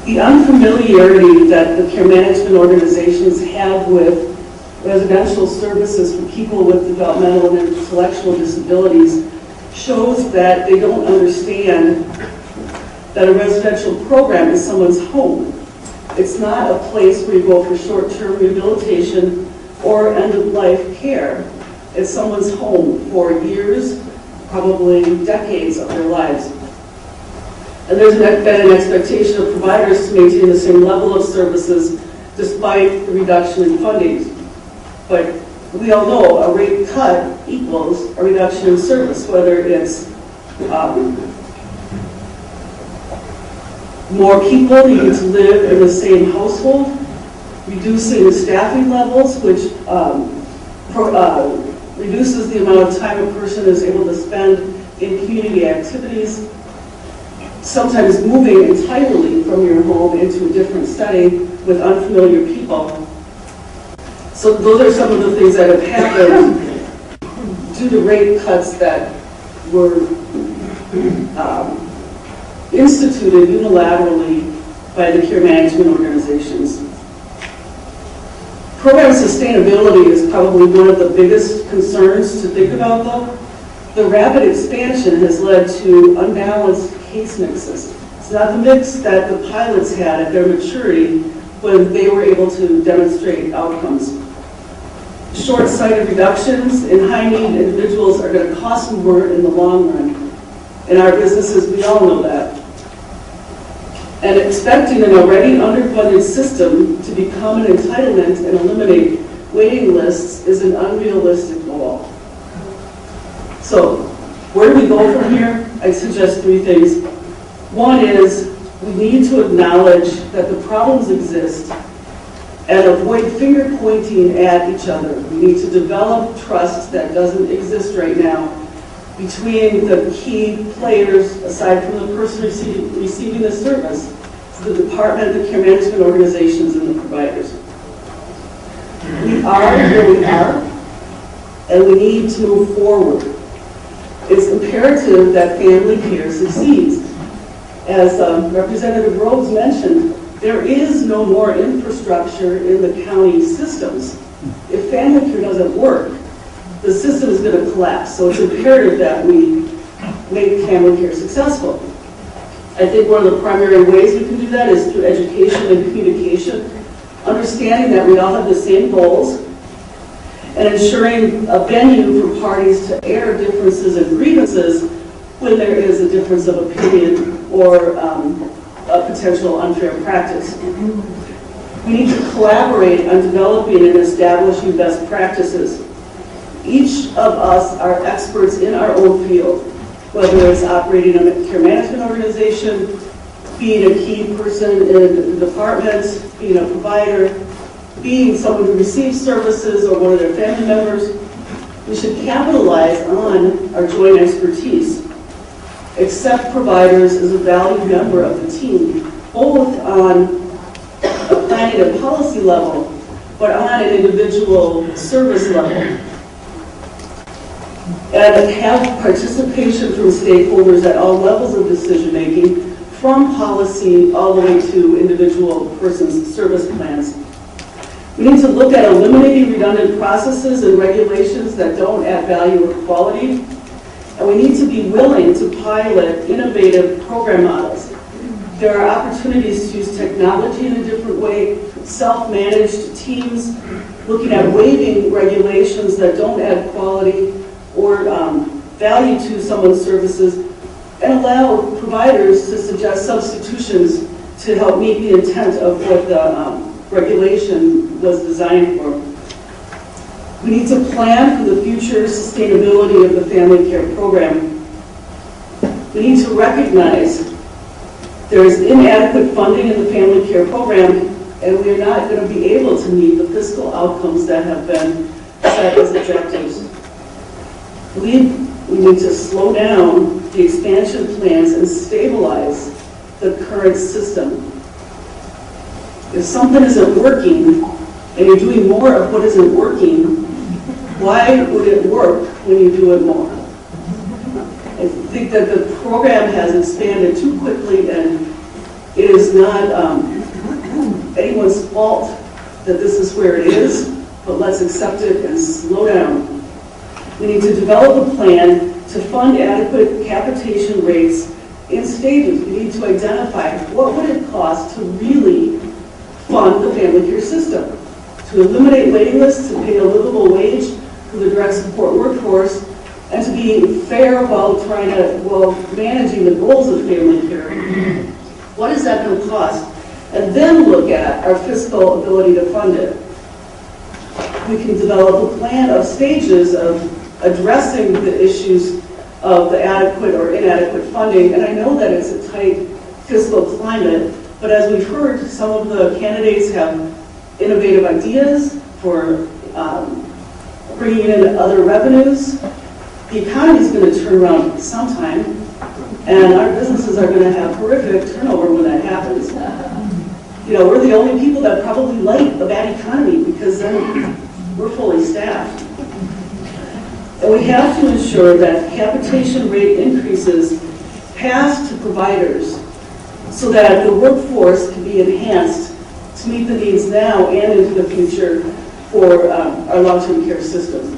The unfamiliarity that the care management organizations have with residential services for people with developmental and intellectual disabilities shows that they don't understand that a residential program is someone's home. It's not a place where you go for short-term rehabilitation or end-of-life care. It's someone's home for years, probably decades of their lives. And there's been an expectation of providers to maintain the same level of services despite the reduction in funding. But we all know a rate cut equals a reduction in service, whether it's more people needing to live in the same household, reducing the staffing levels, which reduces the amount of time a person is able to spend in community activities, sometimes moving entirely from your home into a different setting with unfamiliar people. So those are some of the things that have happened due to rate cuts that were instituted unilaterally by the care management organizations. Program sustainability is probably one of the biggest concerns to think about, though. The rapid expansion has led to unbalanced case mixes. It's not the mix that the pilots had at their maturity when they were able to demonstrate outcomes. Short-sighted reductions in high-need individuals are going to cost more in the long run. In our businesses, we all know that. And expecting an already underfunded system to become an entitlement and eliminate waiting lists is an unrealistic goal. So, where do we go from here? I suggest three things. One is we need to acknowledge that the problems exist and avoid finger pointing at each other. We need to develop trust that doesn't exist right now between the key players, aside from the person receiving the service, the department, the care management organizations, and the providers. We are where we are, and we need to move forward. It's imperative that family care succeeds. As Representative Rhodes mentioned, there is no more infrastructure in the county systems. If family care doesn't work, the system is going to collapse. So it's imperative that we make family care successful. I think one of the primary ways we can do that is through education and communication, understanding that we all have the same goals, and ensuring a venue for parties to air differences and grievances when there is a difference of opinion or a potential unfair practice. We need to collaborate on developing and establishing best practices. Each of us are experts in our own field, whether it's operating a care management organization, being a key person in the department, being a provider, being someone who receives services or one of their family members. We should capitalize on our joint expertise. Accept providers as a valued member of the team, both on a planning and policy level, but on an individual service level. And have participation from stakeholders at all levels of decision making, from policy all the way to individual persons' service plans. We need to look at eliminating redundant processes and regulations that don't add value or quality. And we need to be willing to pilot innovative program models. There are opportunities to use technology in a different way, self-managed teams, looking at waiving regulations that don't add quality or value to someone's services, and allow providers to suggest substitutions to help meet the intent of what the regulation was designed for. We need to plan for the future sustainability of the family care program. We need to recognize there is inadequate funding in the family care program, and we are not going to be able to meet the fiscal outcomes that have been set as objectives. We need to slow down the expansion plans and stabilize the current system. If something isn't working and you're doing more of what isn't working, why would it work when you do it more? I think that the program has expanded too quickly and It is not anyone's fault that this is where it is, but let's accept it and slow down. We need to develop a plan to fund adequate capitation rates in stages. We need to identify what would it cost to really fund the family care system, to eliminate waiting lists, to pay a livable wage for the direct support workforce, and to be fair while managing the goals of family care. What is that going to cost? And then look at our fiscal ability to fund it. We can develop a plan of stages of addressing the issues of the adequate or inadequate funding. And I know that it's a tight fiscal climate, but as we've heard, some of the candidates have innovative ideas for bringing in other revenues. The economy is going to turn around sometime, and our businesses are going to have horrific turnover when that happens. You know, we're the only people that probably like a bad economy because then we're fully staffed. And we have to ensure that capitation rate increases pass to providers so that the workforce can be enhanced to meet the needs now and into the future for our long-term care system.